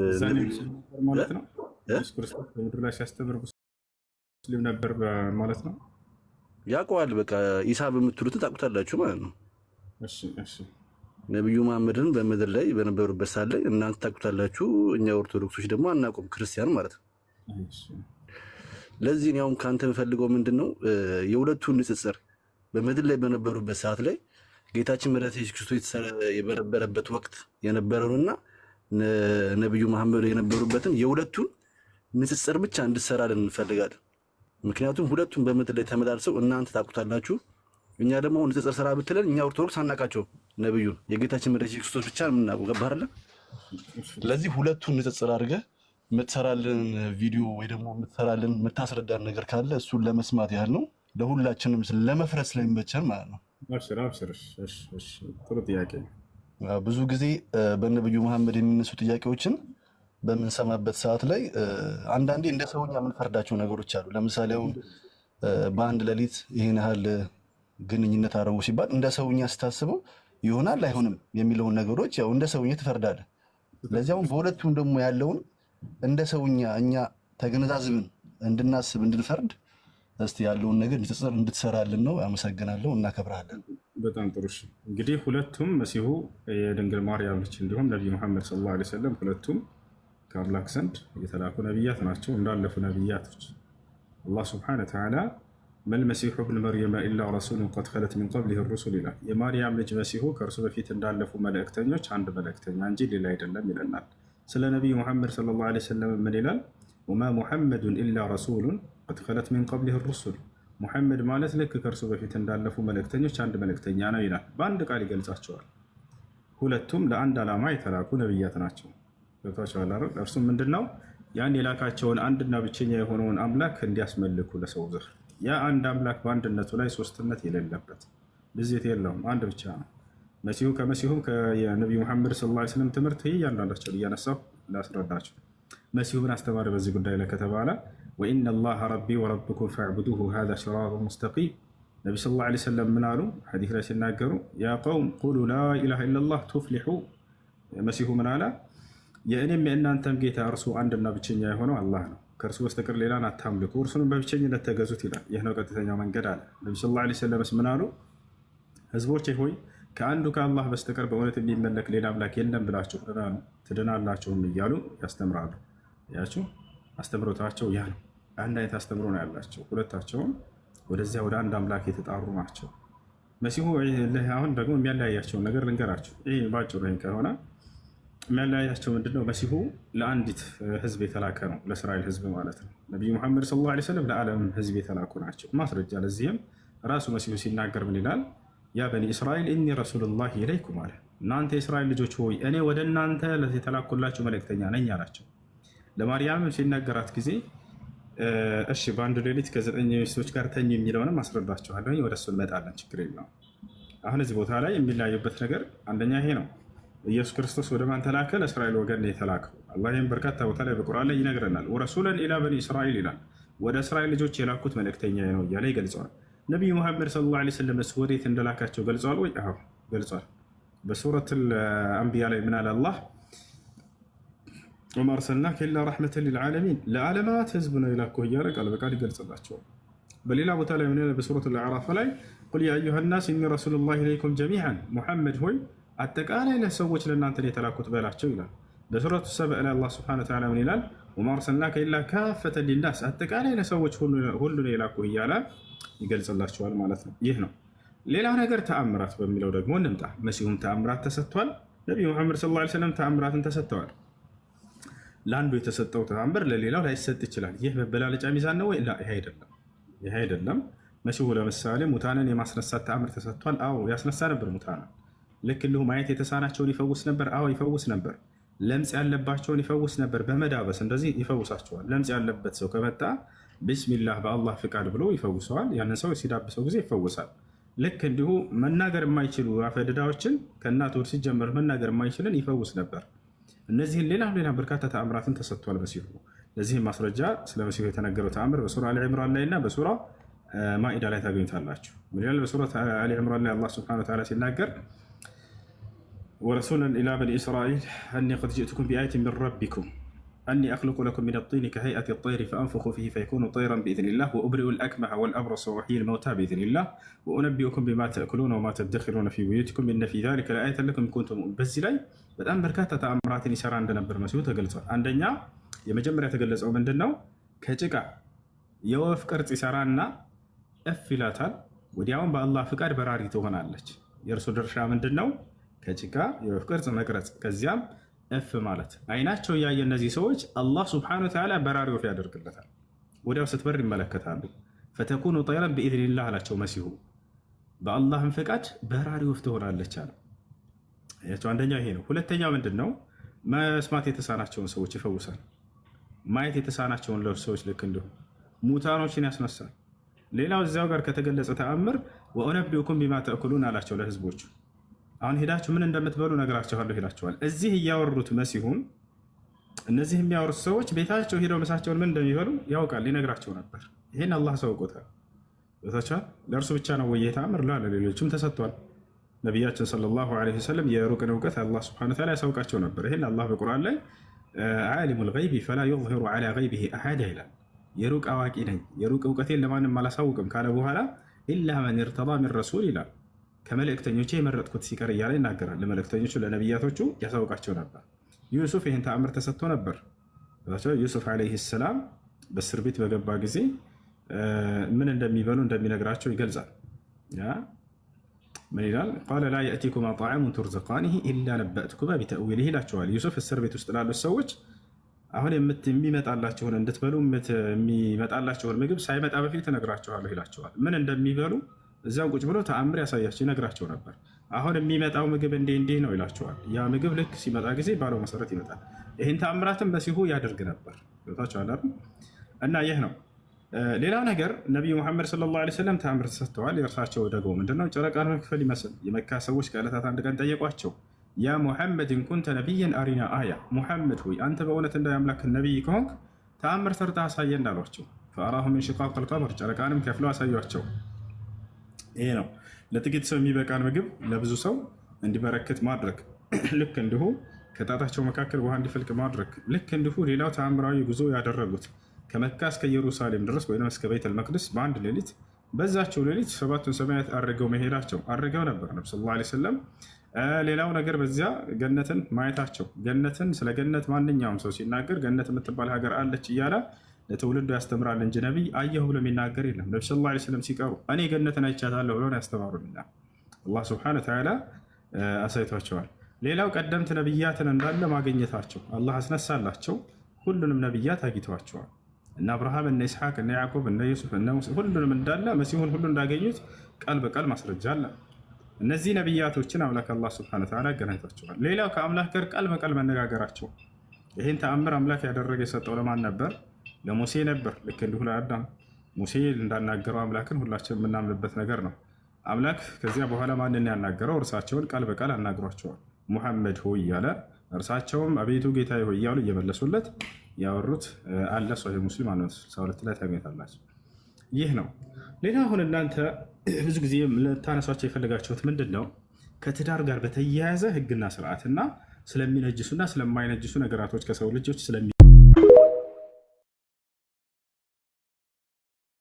እዛኔ ማለት ነው ኢየሱስ ክርስቶስ በምድር ላይ ሲያስተምር ሙስሊም ነበር ማለት ነው። ያውቀዋል። በቃ ኢሳ በምትሉት ታውቁታላችሁ ማለት ነው። እሺ እሺ። ነብዩ መሐመድን በምድር ላይ በነበሩበት ሰዓት ላይ እናንተ ታውቁታላችሁ፣ እኛ ኦርቶዶክሶች ደግሞ አናውቅም፣ ክርስቲያን ማለት ነው። እሺ። ለዚህ ነው ካንተ የምፈልገው ምንድነው የሁለቱን ንጽጽር በምድር ላይ በነበሩበት ሰዓት ላይ ጌታችን መድኃኒታችን ኢየሱስ ክርስቶስ የበረበረበት ወቅት የነበረውና ነብዩ መሐመድ የነበሩበትን የሁለቱን ንጽጽር ብቻ እንድትሰራልን እንፈልጋለን። ምክንያቱም ሁለቱም በምድር ላይ ተመላልሰው እናንተ ታውቁታላችሁ፣ እኛ ደግሞ ንጽጽር ስራ ብትለን እኛ ኦርቶዶክስ አናውቃቸው ነብዩን የጌታችን መድኃኒታችን ኢየሱስ ክርስቶስ ብቻ ነው የምናውቀው። ገባህ አይደል? ለዚህ ሁለቱን ንጽጽር አድርገህ የምትሰራልን ቪዲዮ ወይ ደግሞ የምትሰራልን የምታስረዳን ነገር ካለ እሱን ለመስማት ያህል ነው፣ ለሁላችንም ለመፍረስ ስለሚመቸን ማለት ነው። ጥሩ ጥያቄ። ብዙ ጊዜ በነብዩ መሐመድ የሚነሱ ጥያቄዎችን በምንሰማበት ሰዓት ላይ አንዳንዴ እንደ ሰውኛ የምንፈርዳቸው ነገሮች አሉ። ለምሳሌ አሁን በአንድ ሌሊት ይሄን ያህል ግንኙነት አደረጉ ሲባል እንደ ሰውኛ ስታስበው ይሆናል አይሆንም የሚለውን ነገሮች ያው እንደ ሰውኛ ትፈርዳለህ። ለዚህ አሁን በሁለቱም ደግሞ ያለውን እንደ ሰውኛ እኛ ተገነዛዝብን እንድናስብ እንድንፈርድ እስቲ ያለውን ነገር ንጽጽር እንድትሰራልን ነው። አመሰግናለሁ። እናከብራለን። በጣም ጥሩ። እንግዲህ ሁለቱም መሲሁ የድንግል ማርያም ልጅ እንዲሁም ነብዩ መሐመድ ሰለላሁ ዐለይሂ ወሰለም ሁለቱም ከአምላክ ዘንድ የተላኩ ነብያት ናቸው። እንዳለፉ ነብያቶች አላህ ሱብሓነሁ ወተዓላ መልመሲሑ ብን መርየም ኢላ ረሱሉን ቀድ ኸለት ሚን ቀብሊሂ ሩሱል ይላል። የማርያም ልጅ መሲሁ ከእርሱ በፊት እንዳለፉ መልእክተኞች አንድ መልእክተኛ እንጂ ሌላ አይደለም ይለናል። ስለ ነቢዩ ሙሐመድ ሰለላሁ ዐለይሂ ወሰለም ምን ይላል? ወማ ሙሐመዱን ኢላ ረሱሉን ቀድ ኸለት ሚን ቀብሊሂ ሩሱል። ሙሐመድ ማለት ልክ ከእርሱ በፊት እንዳለፉ መልእክተኞች አንድ መልእክተኛ ነው ይላል። በአንድ ቃል ይገልጻቸዋል። ሁለቱም ለአንድ ዓላማ የተላኩ ነብያት ናቸው። ገብቷቸዋል አይደል? እርሱም ምንድነው? ያን የላካቸውን አንድና ብቸኛ የሆነውን አምላክ እንዲያስመልኩ ለሰው ዘር። ያ አንድ አምላክ በአንድነቱ ላይ ሶስትነት የሌለበት ብዜት የለውም፣ አንድ ብቻ ነው። መሲሁ ከመሲሁም የነቢዩ ሙሐመድ ሰለላሁ ዐለይሂ ወሰለም ትምህርት እያንዳንዳቸውን እያነሳሁ ላስረዳቸው። መሲሁን አስተማሪ በዚህ ጉዳይ ላይ ከተባለ ወኢነ አላህ ረቢ ወረብኩም ፈዕቡዱሁ ሃዛ ሲራጡን ሙስተቂም። ነቢ ሰለላሁ ዐለይሂ ወሰለም ምን አሉ? ሐዲስ ላይ ሲናገሩ ያ ቀውም ቁሉ ላኢላሃ ኢለላህ ቱፍሊሑ። መሲሁ ምን አለ? የእኔም የእናንተም ጌታ እርሱ አንድና ብቸኛ የሆነው አላህ ነው፣ ከእርሱ በስተቀር ሌላን አታምልኩ፣ እርሱንም በብቸኝነት ተገዙት ይላል። ይህ ነው ቀጥተኛው መንገድ አለ። ነቢ ሰለላሁ ዐለይሂ ወሰለም ምን አሉ? ህዝቦቼ ሆይ ከአንዱ ከአላህ በስተቀር በእውነት የሚመለክ ሌላ አምላክ የለም ብላችሁ ትድናላችሁም እያሉ ያስተምራሉ። ያችሁ አስተምሮታቸው ያ ነው። አንድ አይነት አስተምሮ ነው ያላቸው። ሁለታቸውም ወደዚያ ወደ አንድ አምላክ የተጣሩ ናቸው። መሲሁ አሁን ደግሞ የሚያለያያቸውን ነገር ልንገራቸው። ይህ ባጭሩ ይህን ከሆነ የሚያለያያቸው ምንድነው? መሲሁ ለአንዲት ህዝብ የተላከ ነው፣ ለእስራኤል ህዝብ ማለት ነው። ነቢዩ ሙሐመድ ሰለላሁ ዐለይሂ ወሰለም ለዓለም ህዝብ የተላኩ ናቸው። ማስረጃ ለዚህም ራሱ መሲሁ ሲናገር ምን ይላል? ያ በኒ እስራኤል ኢኒ ረሱሉላህ ኢለይኩም አለ። እናንተ የእስራኤል ልጆች ሆይ እኔ ወደ እናንተ የተላኩላችሁ መልእክተኛ ነኝ አላቸው። ለማርያም ሲናገራት ጊዜ እሺ በአንድ ሌሊት ከ9 ሚስቶች ጋር ተኝ የሚለውንም አስረዳችኋለሁ። ወደ እሱ እንመጣለን፣ ችግር የለውም። አሁን እዚህ ቦታ ላይ የሚለያዩበት ነገር አንደኛ ይሄ ነው። ኢየሱስ ክርስቶስ ወደ ማን ተላከ? ለእስራኤል ወገን ነው የተላከው። አላህ ይህም በርካታ ቦታ ላይ በቁርአን ላይ ይነግረናል። ወረሱለን ኢላ በኒ እስራኤል ይላል። ወደ እስራኤል ልጆች የላኩት መልእክተኛ ነው እያለ ይገልጸዋል። ነቢዩ ሙሐመድ ሰለላሁ ዐለይሂ ወሰለም ወዴት እንደላካቸው ገልጸዋል ወይ? አዎ ገልጿል። በሱረቱል አንቢያ ላይ ምን አለ አላህ? ወማ አርሰልናከ ኢላ ረሕመተን ሊልዓለሚን፣ ለዓለማት ህዝብ ነው የላከው እያለ ቃል በቃል ይገልጽላቸዋል። በሌላ ቦታ ላይ ምን አለ? በሱረቱል አዕራፍ ላይ ቁል ያ አዩሃ ናስ ኢኒ ረሱሉላሂ ኢለይኩም ጀሚዓን፣ ሙሐመድ ሆይ አጠቃላይ ለሰዎች ለእናንተ የተላኩት በላቸው ይላል። በሱረቱ ሰብእ ላይ አላህ ሱብሓነሁ ወተዓላ ምን ይላል? ወማ አርሰልናከ ኢላ ካፈተን ሊናስ፣ አጠቃላይ ለሰዎች ሁሉ ነው የላኩህ እያለ ይገልጽላቸዋል ማለት ነው። ይህ ነው። ሌላ ነገር ተአምራት በሚለው ደግሞ እንምጣ። መሲሁም ተአምራት ተሰጥቷል። ነቢዩ ሙሐመድ ሰለላሁ ዐለይሂ ወሰለም ተአምራትን ተሰጥተዋል። ለአንዱ የተሰጠው ተአምር ለሌላው ላይሰጥ ይችላል። ይህ መበላለጫ ሚዛን ነው ወይ? ይህ አይደለም። መሲሁ ለምሳሌ ሙታንን የማስነሳት ተአምር ተሰጥቷል። አዎ ያስነሳ ነበር ሙታንን። ልክ እንዲሁ ማየት የተሳናቸውን ይፈውስ ነበር። አዎ ይፈውስ ነበር። ለምጽ ያለባቸውን ይፈውስ ነበር። በመዳበስ እንደዚህ ይፈውሳቸዋል። ለምጽ ያለበት ሰው ከመጣ ቢስሚላህ በአላህ ፍቃድ ብሎ ይፈውሰዋል። ያንን ሰው ሲዳብሰው ጊዜ ይፈውሳል። ልክ እንዲሁ መናገር የማይችሉ አፈድዳዎችን ከእናት ወር ሲጀመር መናገር የማይችልን ይፈውስ ነበር። እነዚህን ሌላ በርካታ ተአምራትን ተሰጥቷል መሲሁ። ለዚህም ማስረጃ ስለ መሲሁ የተነገረው ተአምር በሱራ አሊ ዕምራን ላይ እና በሱራ ማኢዳ ላይ ታገኙታላችሁ። ምን ይላል? በሱራ አሊ ዕምራን ላይ አላህ ሱብሓነሁ ወተዓላ ሲናገር ورسولا إلى بني إسرائيل أني قد جئتكم بآية من ربكم أني أخلق لكم من الطين كهيئة الطير فأنفخ فيه فيكون طيرا بإذن الله وأبرئ الأكمه والأبرص وأحيي الموتى بإذن الله وأنبئكم بما تأكلون وما تدخرون في بيوتكم إن في ذلك لآية لكم كنتم በዚህ ላይ በጣም በርካታ ተአምራትን ይሰራ እንደነበር መሲሁ ተገልጿል። አንደኛ የመጀመሪያ የተገለጸው ምንድነው? ከጭቃ የወፍ ቅርጽ ይሰራና እፍ ይላታል። ወዲያውም በአላህ ፍቃድ በራሪ ትሆናለች። የእርሱ ድርሻ ምንድነው? ከጭቃ የወፍ ቅርጽ መቅረጽ፣ ከዚያም እፍ ማለት። አይናቸው ያየ እነዚህ ሰዎች አላህ ሱብሓነሁ ወተዓላ በራሪ ወፍ ያደርግለታል። ወዲያው ስትበር ይመለከታሉ። ፈተኩኑ ጠይረን ቢኢዝኒላህ አላቸው መሲሁ። በአላህም ፍቃድ በራሪ ወፍ ትሆናለች አለ። ያቸው አንደኛው ይሄ ነው። ሁለተኛው ምንድነው? መስማት የተሳናቸውን ሰዎች ይፈውሳል። ማየት የተሳናቸውን ሰዎች ልክ እንዲሁ ሙታኖችን ያስነሳል። ሌላው እዚያው ጋር ከተገለጸ ተአምር ወኡነቢኡኩም ቢማ ተእኩሉን አላቸው ለህዝቦቹ። አሁን ሄዳችሁ ምን እንደምትበሉ ነግራችኋለሁ ይላችኋል። እዚህ እያወሩት መሲሁን እነዚህ የሚያወሩት ሰዎች ቤታቸው ሄደው ምሳቸውን ምን እንደሚበሉ ያውቃል፣ ሊነግራቸው ነበር። ይሄን አላህ ሰውቆታል። ቦታቸዋል። ለእርሱ ብቻ ነው ወይ ተአምር? ለሌሎችም ተሰጥቷል። ነቢያችን ሰለላሁ ዐለይሂ ወሰለም የሩቅን እውቀት አላህ ሱብሓነሁ ወተዓላ ያሳውቃቸው ነበር። ይሄን አላህ በቁርአን ላይ ዓሊሙል ገይቢ ፈላ ዩዝሂሩ ዐላ ገይቢሂ አሐዳ ይላል። የሩቅ አዋቂ ነኝ የሩቅ እውቀቴን ለማንም አላሳውቅም ካለ በኋላ ኢላ መን ኢርተዳ ሚን ረሱል ይላል። ከመልእክተኞቼ የመረጥኩት ሲቀር እያለ ይናገራል። ለመልእክተኞቹ ለነቢያቶቹ ያሳውቃቸው ነበር። ዩሱፍ ይህን ተአምር ተሰጥቶ ነበር። ዩሱፍ ዐለይሂ ሰላም በእስር ቤት በገባ ጊዜ ምን እንደሚበሉ እንደሚነግራቸው ይገልጻል። ምን ይላል? ቃለ ላ የእቲኩማ ጣዓሙን ቱርዘቃኒሂ ኢላ ነበእትኩማ ቢተእዊሊሂ ይላቸዋል። ዩሱፍ እስር ቤት ውስጥ ላሉት ሰዎች አሁን የሚመጣላችሁን እንድትበሉ የሚመጣላችሁን ምግብ ሳይመጣ በፊት እነግራችኋለሁ ይላቸዋል። ምን እንደሚበሉ እዚያው ቁጭ ብሎ ተአምር ያሳያቸው ይነግራቸው ነበር። አሁን የሚመጣው ምግብ እንዲህ ነው ይላቸዋል። ያ ምግብ ልክ ሲመጣ ጊዜ ባለው መሰረት ይመጣል። ይህን ተአምራትን በሲሁ ያደርግ ነበር። ታቸዋል እና ይህ ነው። ሌላ ነገር ነቢዩ ሙሐመድ ሰለላሁ ዐለይሂ ወሰለም ተአምር ተሰጥተዋል። የእርሳቸው ደግሞ ምንድነው? ጨረቃን መክፈል ይመስል የመካ ሰዎች ከዕለታት አንድ ቀን ጠየቋቸው። ያ ሙሐመድ ኢንኩንተ ነቢየን አሪና አያ፣ ሙሐመድ ሆይ አንተ በእውነት እንደ አምላክ ነቢይ ከሆንክ ተአምር ሰርታ አሳየን አሏቸው። ፈአራሁም ኢንሽቃቀል ቀመር፣ ጨረቃንም ከፍለው አሳዩቸው። ይሄ ነው ለጥቂት ሰው የሚበቃን ምግብ ለብዙ ሰው እንዲበረክት ማድረግ። ልክ እንዲሁ ከጣታቸው መካከል ውሃ እንዲፈልቅ ማድረግ። ልክ እንዲሁ ሌላው ተአምራዊ ጉዞ ያደረጉት ከመካ እስከ ኢየሩሳሌም ድረስ ወይም እስከ ቤተል መቅደስ በአንድ ሌሊት፣ በዛቸው ሌሊት ሰባቱን ሰማያት አድርገው መሄዳቸው አድርገው ነበር ነብዩ ሰለላሁ ዐለይሂ ወሰለም። ሌላው ነገር በዚያ ገነትን ማየታቸው። ገነትን ስለ ገነት ማንኛውም ሰው ሲናገር ገነት የምትባል ሀገር አለች እያለ ለትውልዱ ያስተምራል እንጂ ነቢይ አየሁ ብሎ የሚናገር የለም። ነብዩ ሰለላሁ ዐለይሂ ወሰለም ሲቀሩ እኔ ገነትን አይቻታለሁ ብሎ ያስተማሩልና አላህ ሱብሓነሁ ወተዓላ አሳይቷቸዋል። ሌላው ቀደምት ነቢያትን እንዳለ ማግኘታቸው አላህ አስነሳላቸው። ሁሉንም ነቢያት አግኝተዋቸዋል። እነ አብርሃም፣ እነ ኢስሐቅ፣ እነ ያዕቆብ፣ እነ ዩሱፍ፣ እነ ሙሳ ሁሉንም እንዳለ መሲሁን ሁሉ እንዳገኙት ቃል በቃል ማስረጃ አለ። እነዚህ ነቢያቶችን አምላክ አላህ ሱብሓነሁ ወተዓላ አገናኝቷቸዋል። ሌላው ከአምላክ ጋር ቃል በቃል መነጋገራቸው። ይህን ተአምር አምላክ ያደረገ የሰጠው ለማን ነበር? ለሙሴ ነበር። ልክ እንዲሁ ለአዳም ሙሴ እንዳናገረው አምላክን ሁላችን የምናምንበት ነገር ነው። አምላክ ከዚያ በኋላ ማንን ያናገረው? እርሳቸውን ቃል በቃል አናግሯቸዋል። ሙሐመድ ሆይ እያለ እርሳቸውም አቤቱ ጌታዬ ሆይ እያሉ እየመለሱለት ያወሩት አለ። ሶሒህ ሙስሊም 62 ላይ ታገኝታላችሁ። ይህ ነው። ሌላ አሁን እናንተ ብዙ ጊዜ ልታነሷቸው የፈለጋችሁት ምንድን ነው? ከትዳር ጋር በተያያዘ ህግና ስርዓትና ስለሚነጅሱና ስለማይነጅሱ ነገራቶች ከሰው ልጆች